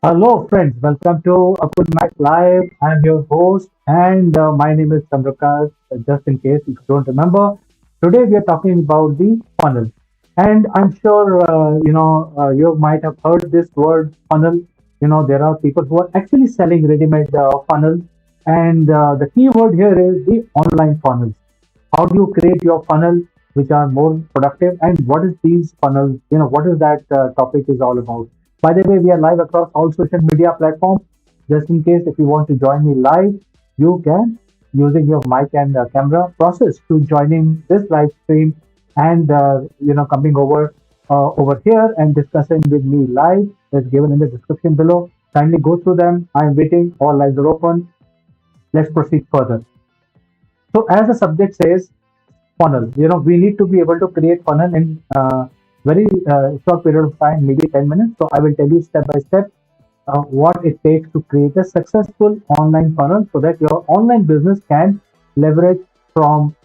Hello, friends. Welcome to Akulmach Live. I'm your host, and my name is Chandrakar. Just in case if you don't remember, today we are talking about the funnel. And I'm sure you might have heard this word funnel. There are people who are actually selling ready-made funnels, and the key word here is the online funnels. How do you create your funnel which are more productive, and what is these funnels? What is that topic is all about? By the way, we are live across all social media platforms. Just in case if you want to join me live, you can using your mic and camera process to joining this live stream and coming over here and discussing with me live. Is given in the description below. Kindly go through them. I am waiting. All lines are open. Let's proceed further. So as the subject says, funnel. We need to be able to create funnel in very short period of time, maybe 10 minutes. So I will tell you step by step what it takes to create a successful online funnel so that your online business can leverage from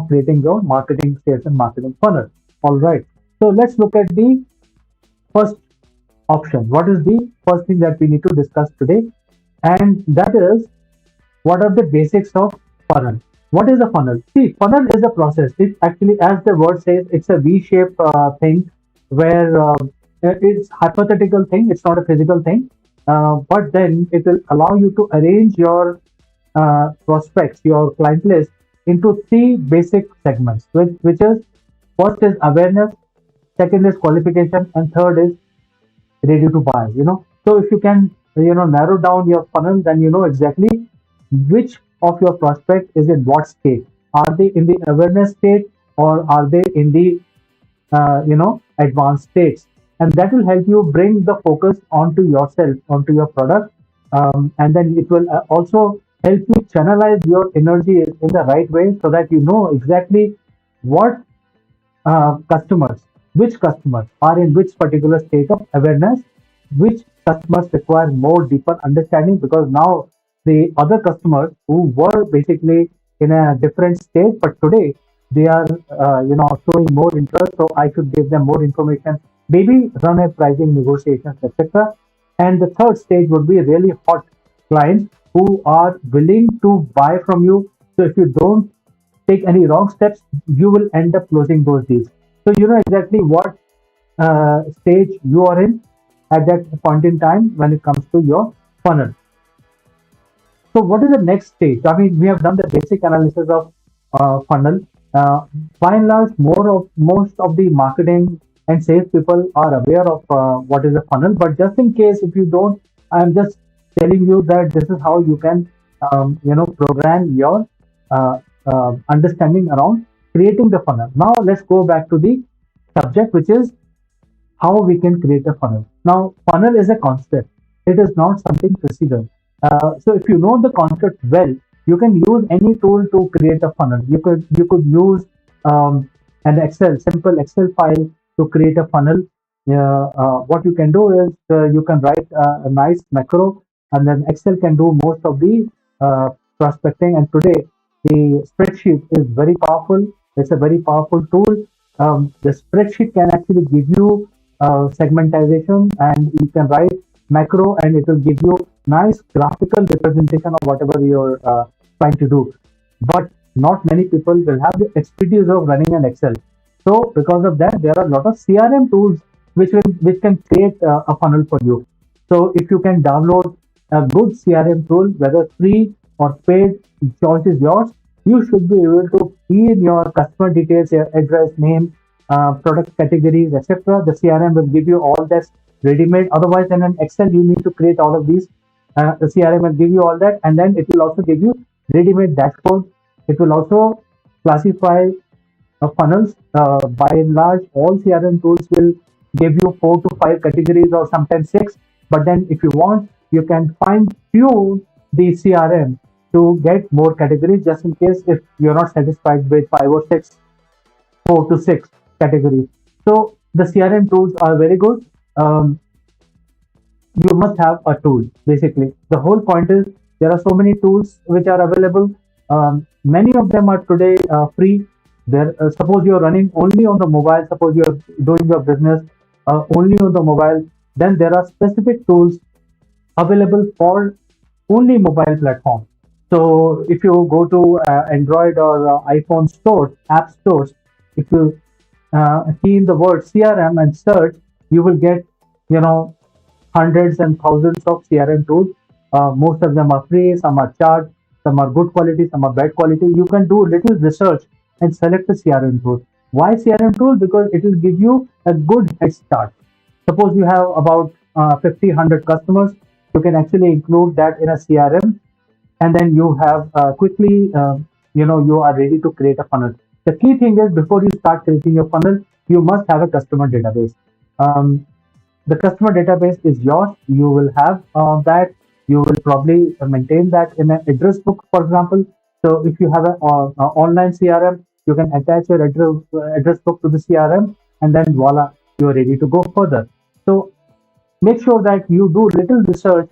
creating your marketing sales and marketing funnel. All right. So let's look at the first option. What is the first thing that we need to discuss today? And that is what are the basics of funnel? What is a funnel? See, funnel is a process. It actually, as the word says, it's a V-shaped thing where it's hypothetical thing. It's not a physical thing, but then it will allow you to arrange your prospects, your client list into three basic segments, which is first is awareness, second is qualification, and third is ready to buy. So if you can narrow down your funnel, then you know exactly which of your prospect is in what state. Are they in the awareness state, or are they in the advanced states? And that will help you bring the focus onto yourself, onto your product, and then it will also help you channelize your energy in the right way so that you know exactly what customers, which customers are in which particular state of awareness, which customers require more deeper understanding, because now the other customers who were basically in a different state, but today they are showing more interest, so I should give them more information, maybe run a pricing negotiations, etc. And the third stage would be really hot clients who are willing to buy from you. So if you don't take any wrong steps, you will end up closing those deals. So you know exactly what stage you are in at that point in time when it comes to your funnel. So what is the next stage? I mean, we have done the basic analysis of funnel. By and large, most of the marketing and sales people are aware of what is a funnel. But just in case if you don't, I'm just telling you that this is how you can program your understanding around creating the funnel. Now let's go back to the subject, which is how we can create a funnel. Now, funnel is a concept. It is not something physical. So if you know the concept well, you can use any tool to create a funnel. You could use an Excel, simple Excel file to create a funnel. What you can do is you can write a nice macro, and then Excel can do most of the prospecting. And today, the spreadsheet is very powerful. It's a very powerful tool. The spreadsheet can actually give you segmentization, and you can write macro, and it will give you nice graphical representation of whatever you're trying to do. But not many people will have the expertise of running an Excel. So because of that, there are a lot of CRM tools which can create a funnel for you. So if you can download a good CRM tool, whether free or paid, choice is yours. You should be able to key in your customer details, your address, name, product categories, etc. The CRM will give you all that ready-made. Otherwise, in an Excel, you need to create all of these. The CRM will give you all that, and then it will also give you ready-made dashboard. It will also classify funnels. By and large, all CRM tools will give you 4 to 5 categories or sometimes 6. But then, if you want, you can fine tune the CRM to get more categories, just in case if you're not satisfied with 5 or 6, 4 to 6 categories. So the CRM tools are very good. Um, you must have a tool. Basically, the whole point is there are so many tools which are available. Many of them are today free. There, suppose you are running only on the mobile. Suppose you are doing your business only on the mobile. Then there are specific tools available for only mobile platform. So if you go to Android or iPhone stores, app stores, if you key in the word CRM and search, you will get, you know, hundreds and thousands of CRM tools. Most of them are free, some are charged, some are good quality, some are bad quality. You can do little research and select a CRM tool. Why CRM tool? Because it will give you a good head start. Suppose you have about 50, 100 customers, you can actually include that in a CRM, and then you have quickly, you are ready to create a funnel. The key thing is, before you start creating your funnel, you must have a customer database. Um, the customer database is yours. You will have that. You will probably maintain that in an address book, for example. So if you have an online CRM, you can attach your address book to the CRM, and then voila, you are ready to go further. So make sure that you do little research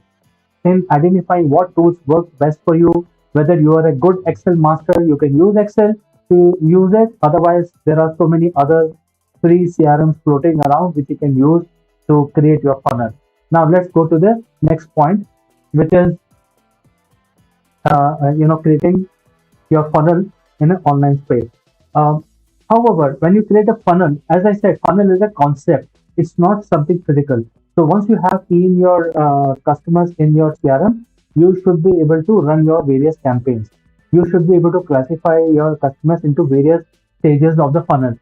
in identifying what tools work best for you. Whether you are a good Excel master, you can use Excel to use it. Otherwise, there are so many other free CRMs floating around which you can use to create your funnel. Now, let's go to the next point, which is creating your funnel in an online space. Um, However, when you create a funnel, as I said, funnel is a concept. It's not something physical. So once you have in your customers in your CRM, you should be able to run your various campaigns. You should be able to classify your customers into various stages of the funnel,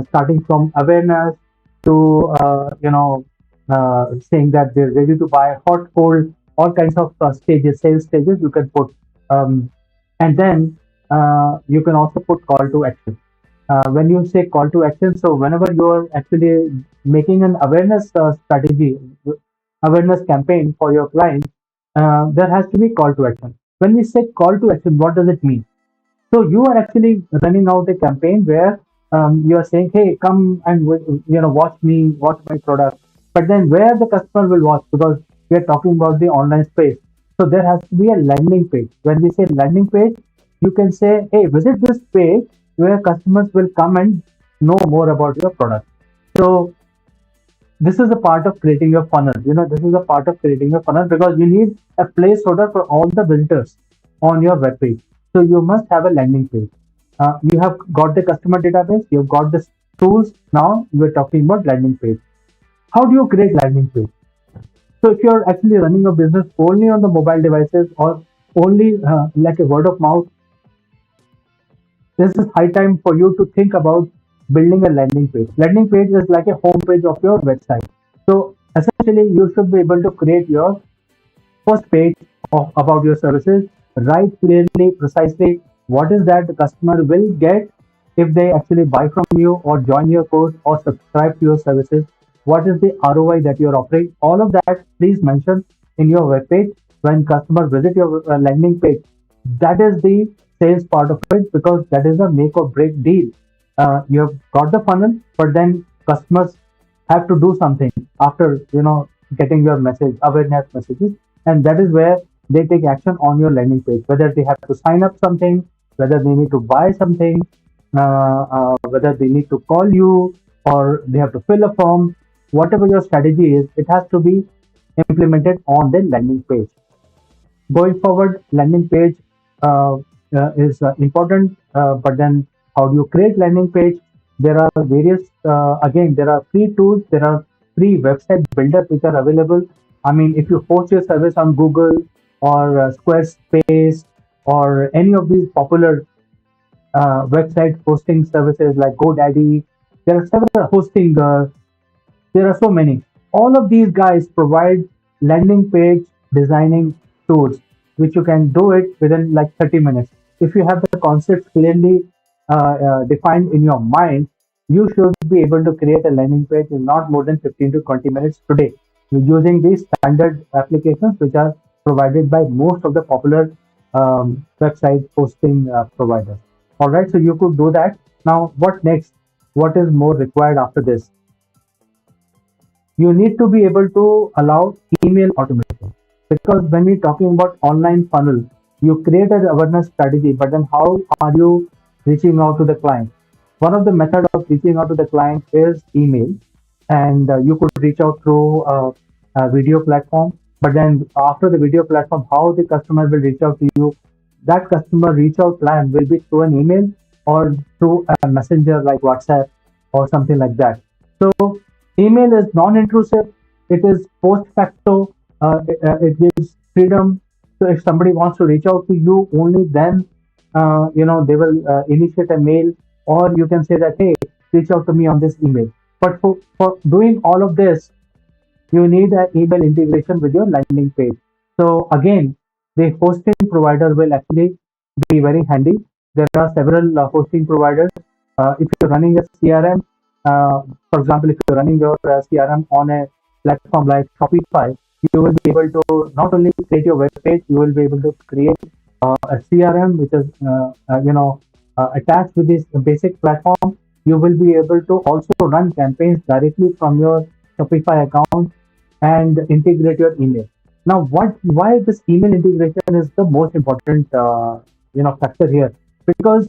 starting from awareness to saying that they're ready to buy, hot, cold, all kinds of stages, sales stages you can put. Um, and then you can also put call to action. When you say call to action, so whenever you're actually making an awareness strategy, awareness campaign for your client, there has to be call to action. When we say call to action, what does it mean? So you are actually running out a campaign where you are saying, "Hey, come and watch me, watch my product." But then where the customer will watch, because we are talking about the online space, so there has to be a landing page. When we say landing page, you can say, "Hey, visit this page where customers will come and know more about your product." So this is a part of creating your funnel. This is a part of creating your funnel because you need a placeholder for all the visitors on your web page. So you must have a landing page. You have got the customer database, you've got the tools. Now we're talking about landing page. How do you create landing page? So if you're actually running a business only on the mobile devices or only like a word of mouth, this is high time for you to think about building a landing page. Landing page is like a home page of your website. So essentially, you should be able to create your first page about your services, write clearly, precisely what is that the customer will get if they actually buy from you or join your course or subscribe to your services. What is the ROI that you're offering? All of that, please mention in your web page. When customers visit your landing page, that is the sales part of it, because that is a make or break deal. You have got the funnel, but then customers have to do something after getting your message, awareness messages, and that is where they take action on your landing page. Whether they have to sign up something, whether they need to buy something, whether they need to call you or they have to fill a form, whatever your strategy is, it has to be implemented on the landing page. Going forward, landing page is important, but then how do you create landing page? There are various, again, there are free tools, there are free website builders which are available. I mean, if you host your service on Google or Squarespace or any of these popular website hosting services like GoDaddy, there are several hosting, there are so many. All of these guys provide landing page designing tools, which you can do it within like 30 minutes. If you have the concepts clearly defined in your mind, you should be able to create a landing page in not more than 15 to 20 minutes today using these standard applications which are provided by most of the popular website hosting providers. All right, so you could do that. Now, what next? What is more required after this? You need to be able to allow email automation, because when we're talking about online funnel, you create an awareness strategy, but then how are you reaching out to the client? One of the method of reaching out to the client is email, and you could reach out through a video platform. But then after the video platform, how the customer will reach out to you, that customer reach out plan will be through an email or through a messenger like WhatsApp or something like that. So email is non-intrusive. It is post facto. It gives freedom. So if somebody wants to reach out to you, only then they will initiate a mail, or you can say that, hey, reach out to me on this email. But for doing all of this, you need an email integration with your landing page. So again, the hosting provider will actually be very handy. There are several hosting providers. If you're running a CRM, for example, if you're running your CRM on a platform like Shopify, you will be able to not only create your web page, you will be able to create a CRM which is attached with this basic platform. You will be able to also run campaigns directly from your Shopify account and integrate your email. Now, why this email integration is the most important factor here? Because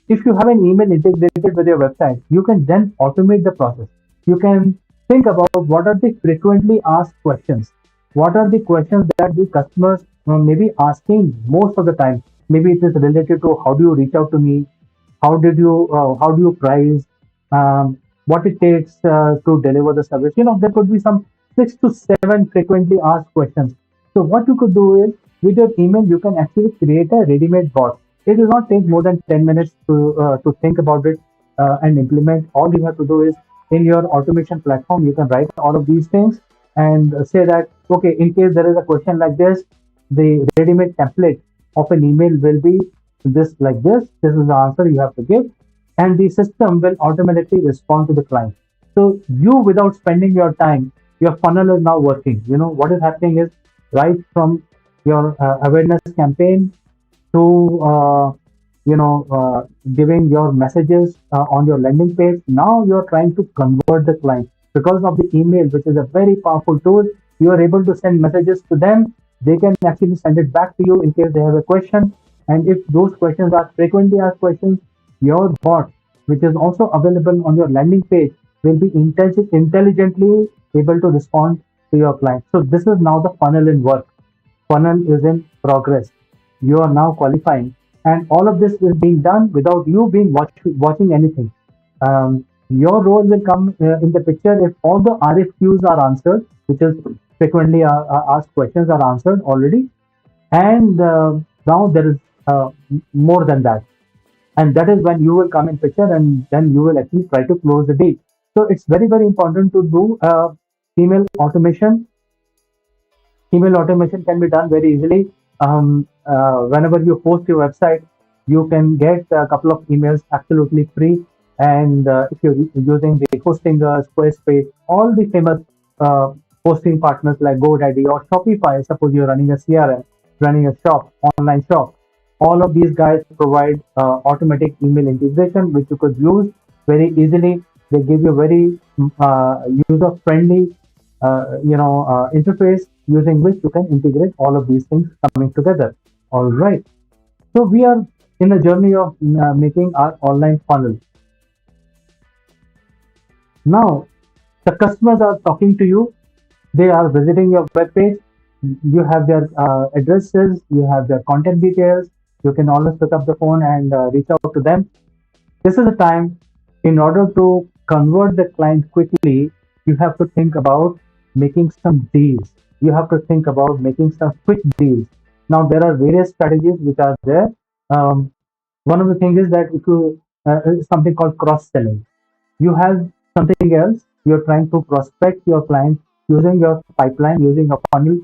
if you have an email integrated with your website, you can then automate the process. You can think about what are the frequently asked questions. What are the questions that the customers may be asking most of the time? Maybe it is related to how do you reach out to me, how do you price, what it takes to deliver the service. There could be some 6 to 7 frequently asked questions. So what you could do is, with your email, you can actually create a ready-made bot. It will not take more than 10 minutes to think about it and implement. All you have to do is, in your automation platform, you can write all of these things and say that, okay, in case there is a question like this, the ready-made template of an email will be this like this. This is the answer you have to give, and the system will automatically respond to the client. So you, without spending your time, your funnel is now working. What is happening is, right from your awareness campaign to giving your messages on your landing page. Now you're trying to convert the client because of the email, which is a very powerful tool. You are able to send messages to them. They can actually send it back to you in case they have a question. And if those questions are frequently asked questions, your bot, which is also available on your landing page, will be intelligently able to respond to your client. So this is now the funnel in work. Funnel is in progress. You are now qualifying, and all of this is being done without you being watching anything. Your role will come in the picture if all the RFQs are answered, which is frequently asked questions are answered already, and now there is more than that, and that is when you will come in picture, and then you will actually try to close the deal. So it's very, very important to do email automation. Email automation can be done very easily. Whenever you post your website, you can get a couple of emails absolutely free. And if you're using the Hostinger, Squarespace, all the famous hosting partners like GoDaddy or Shopify, suppose you're running a CRM, running a shop, online shop, all of these guys provide automatic email integration, which you could use very easily. They give you very user-friendly interface using which you can integrate all of these things coming together. All right. So we are in a journey of making our online funnel. Now, the customers are talking to you. They are visiting your web page. You have their addresses. You have their contact details. You can always pick up the phone and reach out to them. This is a time, in order to convert the client quickly, you have to think about making some deals. You have to think about making some quick deals. Now, there are various strategies which are there. One of the things is that if you something called cross selling. You have something else. You're trying to prospect your client using your pipeline, using a funnel,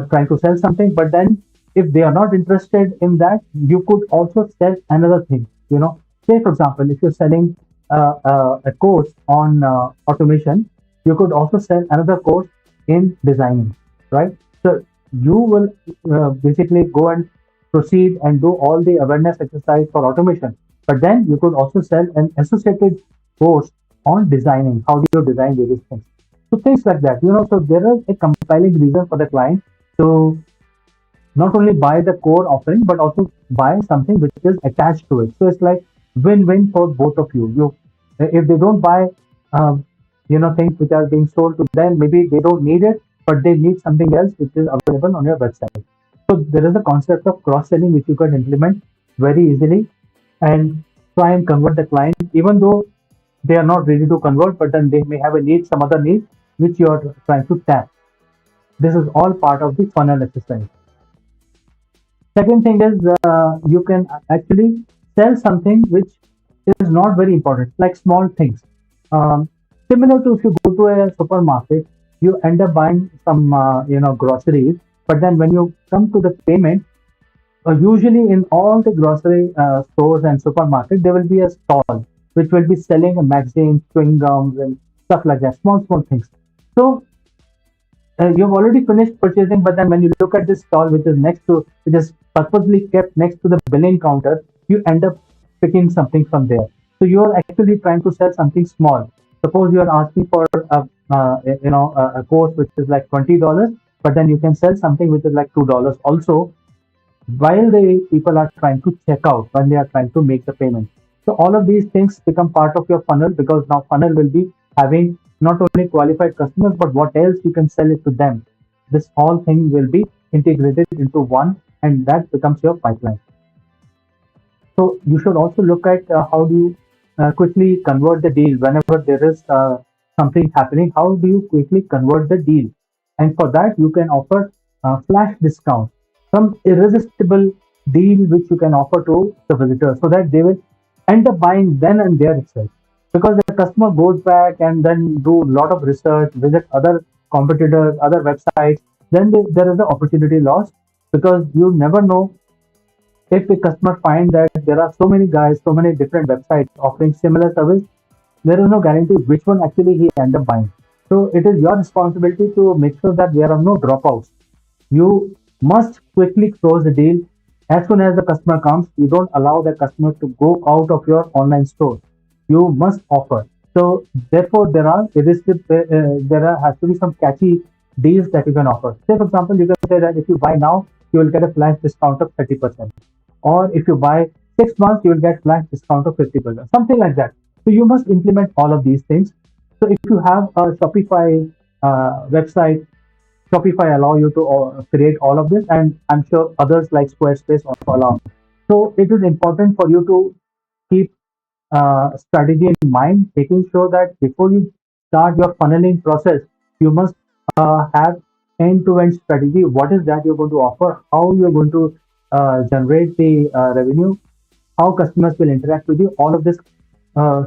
trying to sell something. But then, if they are not interested in that, you could also sell another thing. Say for example, if you're selling a course on automation, you could also sell another course in designing, right? So you will basically go and proceed and do all the awareness exercise for automation. But then you could also sell an associated course on designing. How do you design various things? So things like that. So there is a compelling reason for the client to not only buy the core offering, but also buy something which is attached to it. So it's like win-win for both of you. If they don't buy, things which are being sold to them, maybe they don't need it, but they need something else which is available on your website. So there is a concept of cross-selling which you can implement very easily and try and convert the client, even though they are not ready to convert, but then they may have a need, some other need, which you are trying to tap. This is all part of the funnel exercise. Second thing is you can actually sell something which is not very important, like small things. Um, Similar to if you go to a supermarket, you end up buying some groceries, but then when you come to the payment, usually in all the grocery stores and supermarket, there will be a stall which will be selling a magazine, chewing gums, and stuff like that, small things. So you've already finished purchasing, but then when you look at this stall which is purposely kept next to the billing counter, you end up picking something from there. So you're actually trying to sell something small. Suppose you are asking for a course which is like $20, but then you can sell something which is like $2 also, while the people are trying to check out, when they are trying to make the payment. So all of these things become part of your funnel, because now funnel will be having not only qualified customers, but what else you can sell it to them. This whole thing will be integrated into one, and that becomes your pipeline. So you should also look at how do you quickly convert the deal whenever there is something happening. How do you quickly convert the deal? And for that, you can offer flash discount, some irresistible deal which you can offer to the visitor, so that they will end up buying then and there itself. Because the customer goes back and then do a lot of research, visit other competitors, other websites, then there is the opportunity lost, because you never know if the customer find that there are so many guys, so many different websites offering similar service, there is no guarantee which one actually he end up buying. So it is your responsibility to make sure that there are no dropouts. You must quickly close the deal as soon as the customer comes. You don't allow the customer to go out of your online store. You must offer. So therefore, has to be some catchy deals that you can offer. Say for example, you can say that if you buy now, you will get a flash discount of 30%. Or if you buy 6 months, you will get flash discount of 50%, something like that. So you must implement all of these things. So if you have a Shopify website, Shopify allow you to create all of this, and I'm sure others like Squarespace also allow. So it is important for you to keep strategy in mind, making sure that before you start your funneling process, you must have end-to-end strategy. What is that you're going to offer? How you're going to generate the revenue? How customers will interact with you? All of this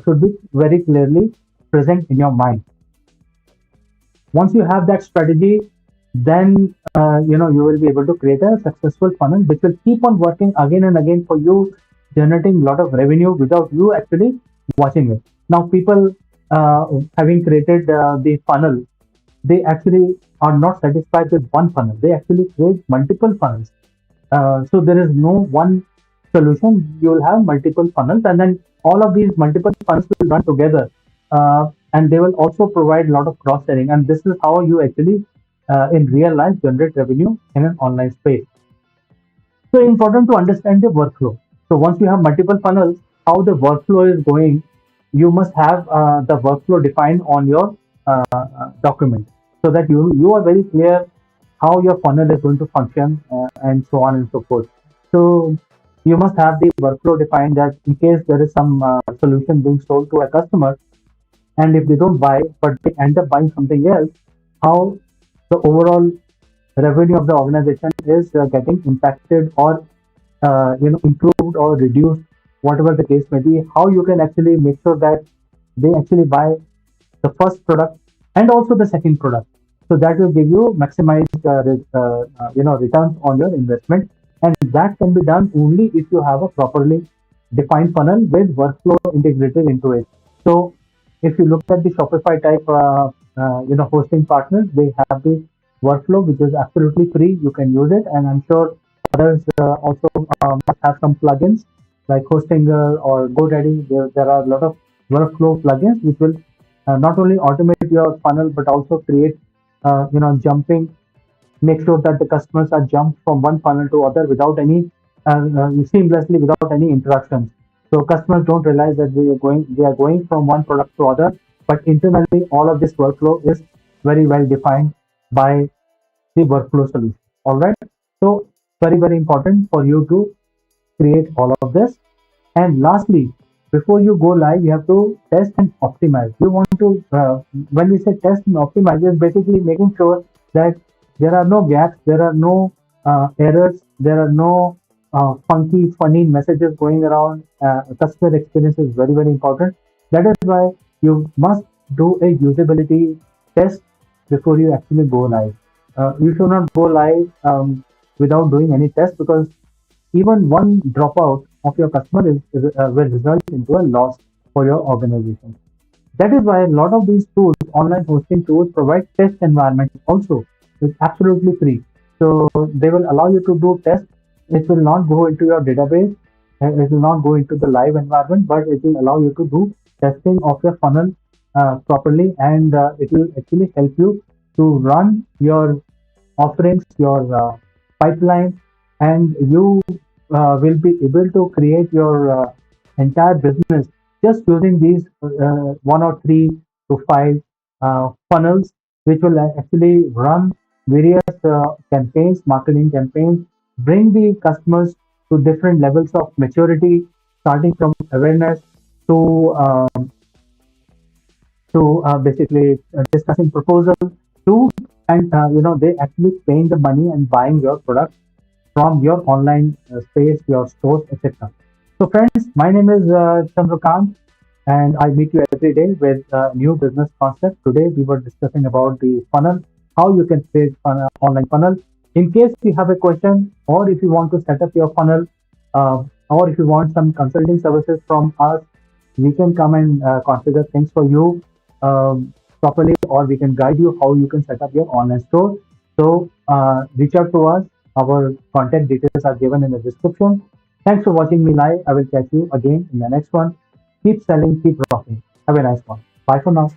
should be very clearly present in your mind. Once you have that strategy, then you will be able to create a successful funnel which will keep on working again and again for you, generating a lot of revenue without you actually watching it. Now, people having created the funnel, they actually are not satisfied with one funnel. They actually create multiple funnels. So there is no one solution. You will have multiple funnels, and then all of these multiple funnels will run together, and they will also provide a lot of cross selling. And this is how you actually, in real life, generate revenue in an online space. So important to understand the workflow. So once you have multiple funnels, how the workflow is going, you must have the workflow defined on your document, so that you are very clear how your funnel is going to function, and so on and so forth. So you must have the workflow defined, that in case there is some solution being sold to a customer, and if they don't buy but they end up buying something else, how the overall revenue of the organization is getting impacted, or improved or reduced, whatever the case may be. How you can actually make sure that they actually buy the first product and also the second product. So that will give you maximized returns on your investment, and that can be done only if you have a properly defined funnel with workflow integrated into it. So if you look at the Shopify type hosting partners, they have the workflow which is absolutely free. You can use it, and I'm sure others also must have some plugins like Hostinger or GoDaddy. There are a lot of workflow plugins which will not only automate your funnel but also create jumping, make sure that the customers are jumped from one funnel to other without any seamlessly, without any interruptions. So customers don't realize that they are going from one product to other, but internally all of this workflow is very well defined. by the workflow solution. All right. So very, very important for you to create all of this. And lastly, before you go live, you have to test and optimize. You want to, when we say test and optimize, it's basically making sure that there are no gaps, there are no errors, there are no funky, funny messages going around. Customer experience is very, very important. That is why you must do a usability test before you actually go live. You should not go live without doing any test, because even one dropout of your customer will result into a loss for your organization. That is why a lot of these tools, online hosting tools, provide test environments also. It's absolutely free. So they will allow you to do tests. It will not go into your database. It will not go into the live environment, but it will allow you to do testing of your funnel properly, and it will actually help you to run your offerings, your pipeline, and you will be able to create your entire business just using these one or three to five funnels, which will actually run various campaigns, marketing campaigns, bring the customers to different levels of maturity, starting from awareness to basically discussing proposal to, and they actually paying the money and buying your product from your online space, your stores, etc. So, friends, my name is Chandrakant, and I meet you every day with a new business concept. Today, we were discussing about the funnel, how you can create an online funnel. In case you have a question, or if you want to set up your funnel, or if you want some consulting services from us, we can come and configure things for you properly, or we can guide you how you can set up your online store. So reach out to us. Our contact details are given in the description. Thanks for watching me live. I will catch you again in the next one. Keep selling, keep rocking. Have a nice one. Bye for now.